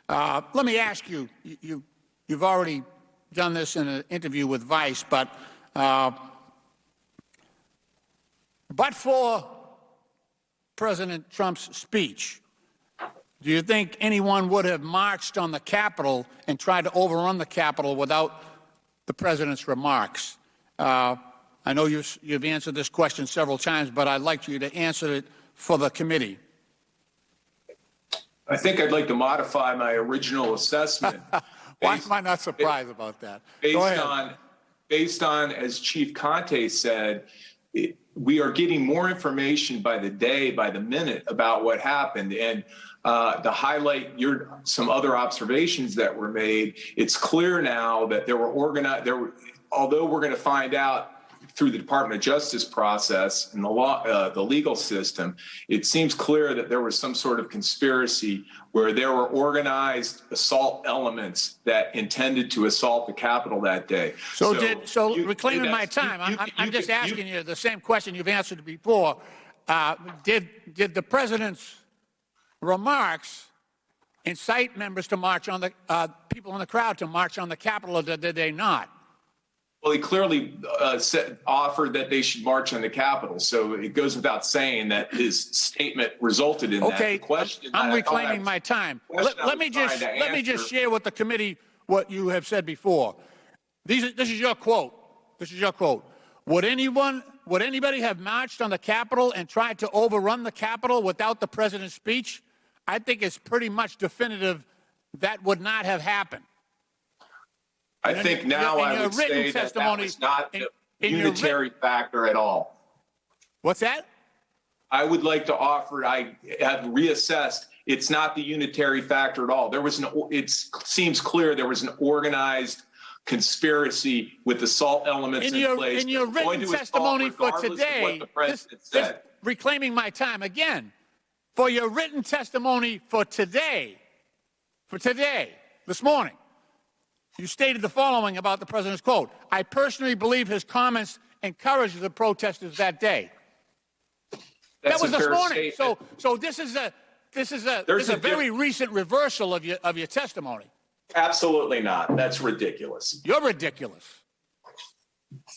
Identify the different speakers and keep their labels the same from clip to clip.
Speaker 1: Let me ask you, you've already done this in an interview with Vice, but for President Trump's speech, do you think anyone would have marched on the Capitol and tried to overrun the Capitol without the president's remarks? I know you've answered this question several times, but I'd like you to answer it for the committee.
Speaker 2: I think I'd like to modify my original assessment.
Speaker 1: Why am I not surprised about that?
Speaker 2: Based on, as Chief Conte said, we are getting more information by the day, by the minute about what happened. And to highlight some other observations that were made, it's clear now that there were although we're going to find out through the Department of Justice process and the legal system, it seems clear that there was some sort of conspiracy where there were organized assault elements that intended to assault the Capitol that day.
Speaker 1: Reclaiming my time, I'm just asking you the same question you've answered before. Did the president's remarks incite members to march on the people in the crowd to march on the Capitol, or did they not?
Speaker 2: Well, he clearly offered that they should march on the Capitol. So it goes without saying that his statement resulted in that.
Speaker 1: Okay, I'm reclaiming my time. Let me just share with the committee what you have said before. This is your quote. This is your quote. Would anybody have marched on the Capitol and tried to overrun the Capitol without the president's speech? I think it's pretty much definitive that would not have happened.
Speaker 2: I think now I would say that was not a unitary factor at all.
Speaker 1: What's that?
Speaker 2: I would like to offer, I have reassessed, it's not the unitary factor at all. It seems clear there was an organized conspiracy with assault elements in place.
Speaker 1: In your written testimony for today, reclaiming my time again, for your written testimony for today, this morning, you stated the following about the president's quote: "I personally believe his comments encouraged the protesters that day." That was this morning. So this is a very recent reversal of your testimony.
Speaker 2: Absolutely not. That's ridiculous.
Speaker 1: You're ridiculous.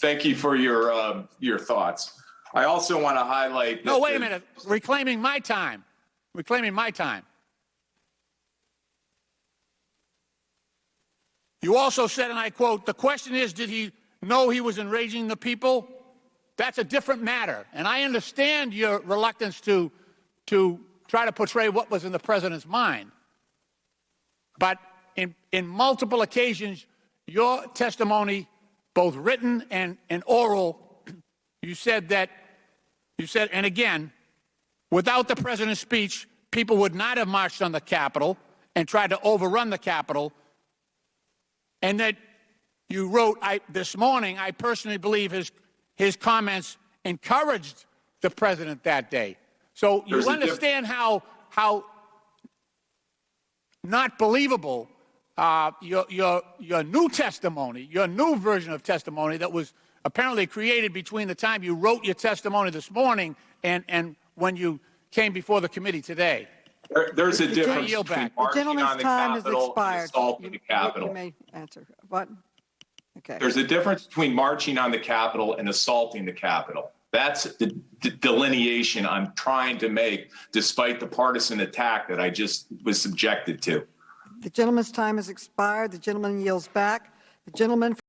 Speaker 2: Thank you for your thoughts. I also want to highlight.
Speaker 1: No, wait a minute. Reclaiming my time. Reclaiming my time. You also said, and I quote, "The question is, did he know he was enraging the people?" That's a different matter. And I understand your reluctance to try to portray what was in the president's mind. But in multiple occasions, your testimony, both written and oral, you said, and again, without the president's speech, people would not have marched on the Capitol and tried to overrun the Capitol. And that you wrote this morning, "I personally believe his comments encouraged the president that day." So you understand how not believable your new testimony, your new version of testimony that was apparently created between the time you wrote your testimony this morning and when you came before the committee today.
Speaker 2: There's a difference between marching on the Capitol and assaulting the Capitol.
Speaker 3: You may answer. What? Okay.
Speaker 2: There's a difference between marching on the Capitol and assaulting the Capitol. That's the delineation I'm trying to make, despite the partisan attack that I just was subjected to.
Speaker 3: The gentleman's time has expired. The gentleman yields back. The gentleman